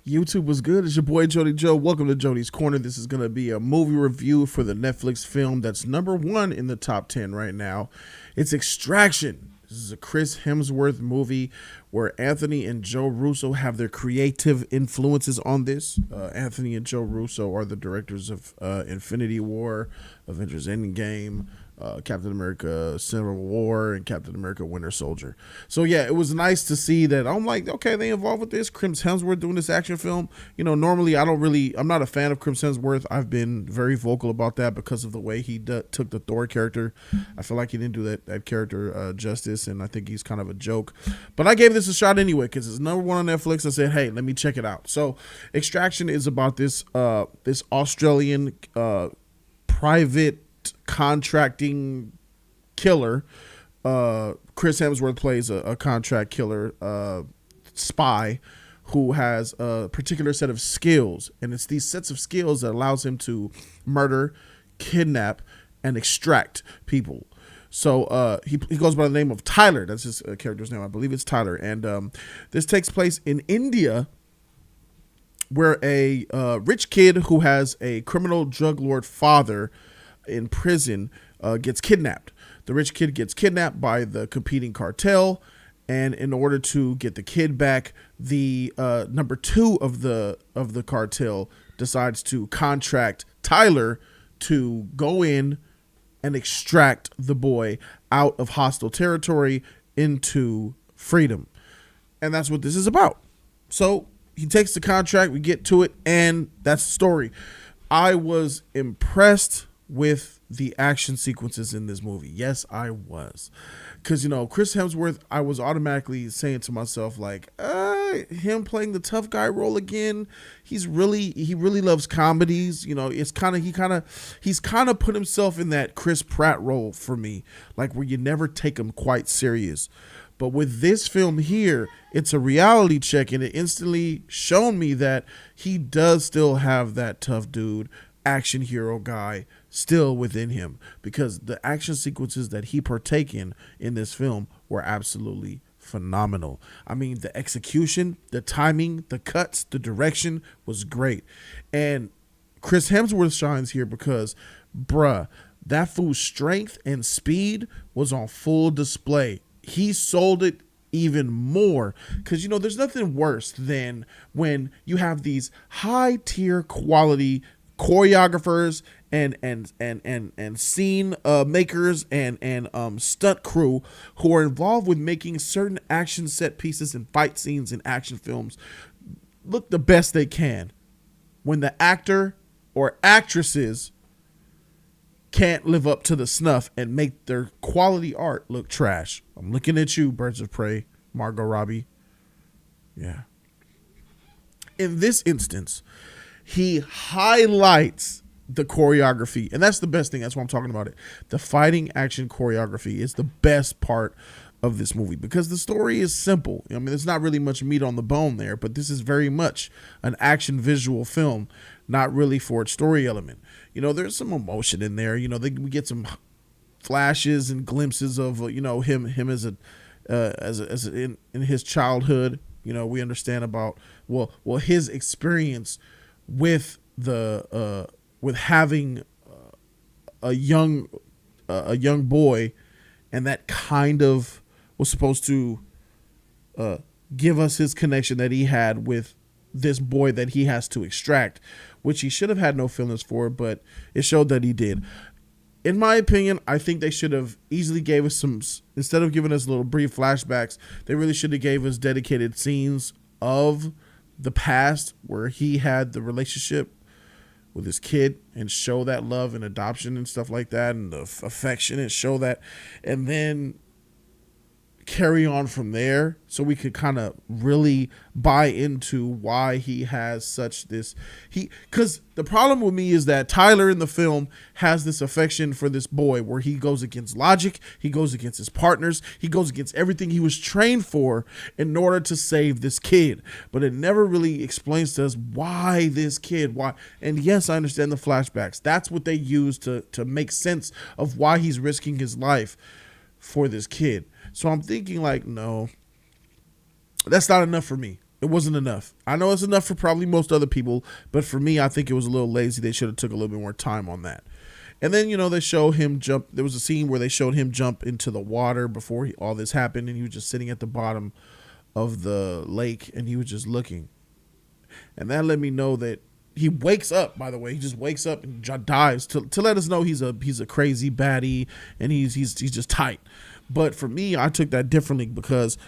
YouTube was good. It's your boy Jody Joe. Welcome to Jody's Corner. This is going to be a movie review for the Netflix film that's #1 in the top 10 right now. It's Extraction. This is a Chris Hemsworth movie where Anthony and Joe Russo have their creative influences on this. Anthony and Joe Russo are the directors of Infinity War, Avengers Endgame, Captain America Civil War, and Captain America Winter Soldier. So yeah, it was nice to see that. I'm like, okay, they involved with this. Chris Hemsworth doing this action film. You know, normally I'm not a fan of Chris Hemsworth. I've been very vocal about that because of the way he took the Thor character. I feel like he didn't do that character justice, and I think he's kind of a joke. But I gave this a shot anyway because it's #1 on Netflix. I said, hey, let me check it out. So Extraction is about this Australian private contracting killer. Chris Hemsworth plays a contract killer spy who has a particular set of skills, and it's these sets of skills that allows him to murder, kidnap, and extract people. So he goes by the name of Tyler. That's his character's name. I believe it's Tyler. And this takes place in India, where a rich kid who has a criminal drug lord father in prison gets kidnapped. The rich kid gets kidnapped by the competing cartel, and in order to get the kid back, the number 2 of the cartel decides to contract Tyler to go in and extract the boy out of hostile territory into freedom. And that's what this is about. So he takes the contract, we get to it, and that's the story. I was impressed with the action sequences in this movie. Yes, I was. Because, you know, Chris Hemsworth, I was automatically saying to myself, like, him playing the tough guy role again. He really loves comedies. You know, he's kind of put himself in that Chris Pratt role for me, like where you never take him quite serious. But with this film here, it's a reality check, and it instantly shown me that he does still have that tough dude, action hero guy still within him, because the action sequences that he partake in this film were absolutely phenomenal. I mean, the execution, the timing, the cuts, the direction was great. And Chris Hemsworth shines here because, bruh, that fool's strength and speed was on full display. He sold it even more, because, you know, there's nothing worse than when you have these high tier quality choreographers and scene makers and stunt crew who are involved with making certain action set pieces and fight scenes in action films look the best they can, when the actor or actresses can't live up to the snuff and make their quality art look trash. I'm looking at you, Birds of Prey, Margot Robbie. Yeah. In this instance, he highlights the choreography, and that's the best thing. That's why I'm talking about it. The fighting action choreography is the best part of this movie, because the story is simple. I mean, there's not really much meat on the bone there, but this is very much an action visual film, not really for its story element. You know, there's some emotion in there. You know, we get some flashes and glimpses of, you know, him as in his childhood. You know, we understand about his experience with with having a young boy, and that kind of was supposed to give us his connection that he had with this boy that he has to extract, which he should have had no feelings for, but it showed that he did. In my opinion, I think they should have easily gave us some, instead of giving us little brief flashbacks, they really should have gave us dedicated scenes of the past where he had the relationship with his kid, and show that love and adoption and stuff like that, and the affection, and show that, and then carry on from there, so we could kind of really buy into why he has such this, because the problem with me is that Tyler in the film has this affection for this boy where he goes against logic, he goes against his partners, he goes against everything he was trained for in order to save this kid. But it never really explains to us why this kid, why. And yes, I understand the flashbacks. That's what they use to make sense of why he's risking his life for this kid. So I'm thinking, like, no, that's not enough for me. It wasn't enough. I know it's enough for probably most other people, but for me, I think it was a little lazy. They should have took a little bit more time on that. And then, they show him jump. There was a scene where they showed him jump into the water before all this happened, and he was just sitting at the bottom of the lake, and he was just looking. And that let me know that he wakes up, by the way. He just wakes up and dies to let us know he's a crazy baddie, and he's just tight. But for me, I took that differently because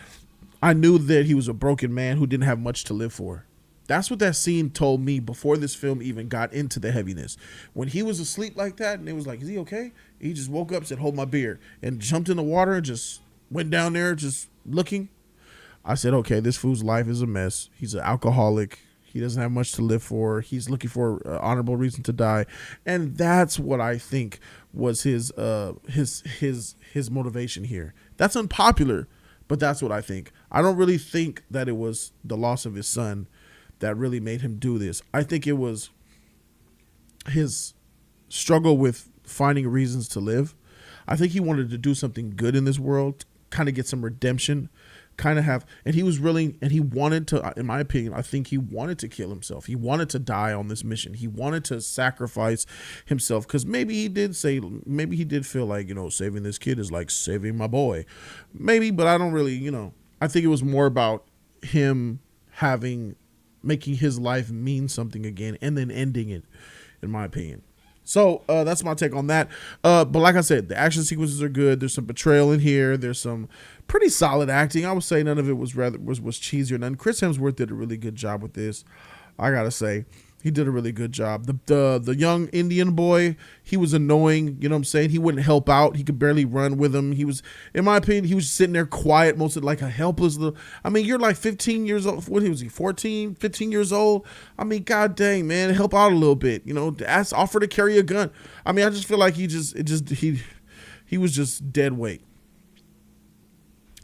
I knew that he was a broken man who didn't have much to live for. That's what that scene told me before this film even got into the heaviness. When he was asleep like that, and it was like, is he okay? He just woke up, said, hold my beer, and jumped in the water and just went down there just looking. I said, okay, this fool's life is a mess. He's an alcoholic. He doesn't have much to live for. He's looking for an honorable reason to die. And that's what I think was his motivation here. That's unpopular, but that's what I think. I don't really think that it was the loss of his son that really made him do this. I think it was his struggle with finding reasons to live. I think he wanted to do something good in this world, kind of get some redemption, and he wanted to, in my opinion, I think he wanted to kill himself. He wanted to die on this mission. He wanted to sacrifice himself because maybe he did feel like, saving this kid is like saving my boy. Maybe, but I don't really, I think it was more about him making his life mean something again and then ending it, in my opinion. So that's my take on that. But like I said, the action sequences are good. There's some betrayal in here. There's some pretty solid acting. I would say none of it was cheesy or none. Chris Hemsworth did a really good job with this. I gotta say, he did a really good job. The young Indian boy, he was annoying. You know what I'm saying? He wouldn't help out. He could barely run with him. He was, in my opinion, he was sitting there quiet, mostly like a helpless little. I mean, you're like 15 years old. What was he? 14, 15 years old. I mean, god dang, man, help out a little bit. Offer to carry a gun. I mean, I just feel like he was just dead weight.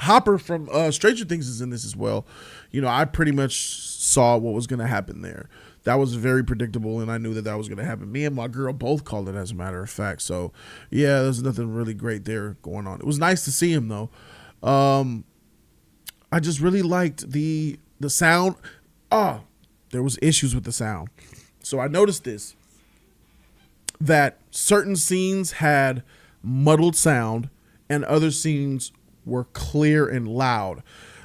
Hopper from Stranger Things is in this as well. I pretty much saw what was going to happen there. That was very predictable, and I knew that was going to happen. Me and my girl both called it, as a matter of fact. So, yeah, there's nothing really great there going on. It was nice to see him, though. I just really liked the sound. There was issues with the sound. So I noticed this, that certain scenes had muddled sound and other scenes were clear and loud.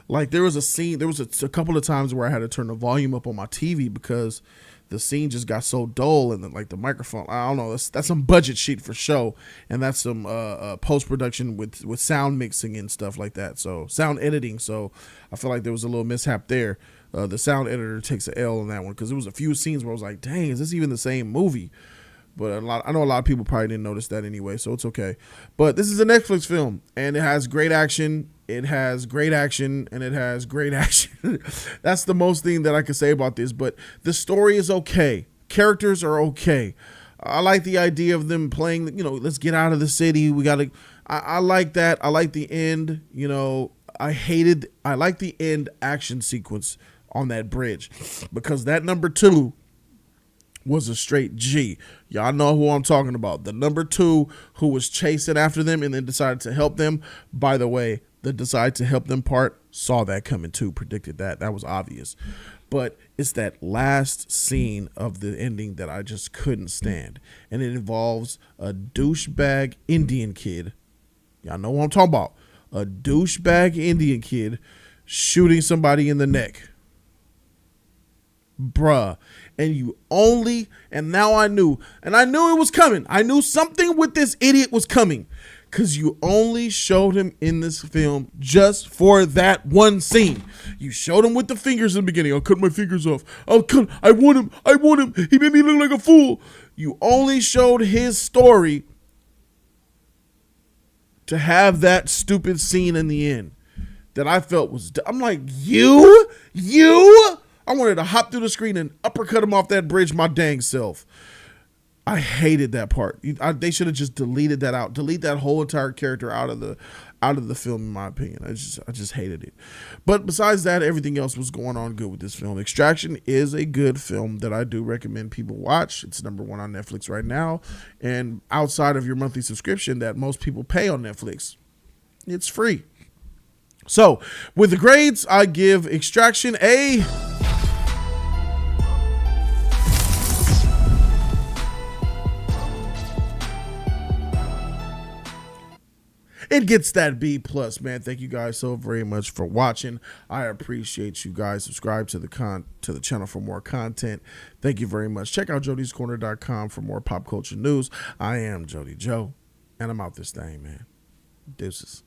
Like there was a couple of times where I had to turn the volume up on my TV because the scene just got so dull, and then like the microphone, I don't know, that's some budget sheet for show, and that's some post-production with sound mixing and stuff like that. So sound editing. So I feel like there was a little mishap there. The sound editor takes an L on that one because there was a few scenes where I was like, dang, is this even the same movie? But I know a lot of people probably didn't notice that anyway, so it's okay. But this is a Netflix film, and it has great action. It has great action, and it has great action. That's the most thing that I can say about this. But the story is okay. Characters are okay. I like the idea of them playing, let's get out of the city. I like that. I like the end. I like the end action sequence on that bridge because that number 2 was a straight G. Y'all know who I'm talking about. The number 2 who was chasing after them and then decided to help them. By the way, the decide to help them part, saw that coming too, predicted that. That was obvious. But it's that last scene of the ending that I just couldn't stand. And it involves a douchebag Indian kid. Y'all know what I'm talking about. A douchebag Indian kid shooting somebody in the neck. Bruh. And now I knew it was coming. I knew something with this idiot was coming because you only showed him in this film just for that one scene. You showed him with the fingers in the beginning. I'll cut my fingers off. I want him. He made me look like a fool. You only showed his story to have that stupid scene in the end that I felt was, I'm like, you? I wanted to hop through the screen and uppercut him off that bridge my dang self. I hated that part. They should have just deleted that out. Delete that whole entire character out of the film, in my opinion. I just hated it. But besides that, everything else was going on good with this film. Extraction is a good film that I do recommend people watch. It's number 1 on Netflix right now. And outside of your monthly subscription that most people pay on Netflix, it's free. So with the grades, I give Extraction a it gets that B plus, man. Thank you guys so very much for watching. I appreciate you guys. Subscribe to the channel for more content. Thank you very much. Check out jodyscorner.com for more pop culture news. I am Jody Joe, and I'm out this thing, man. Deuces.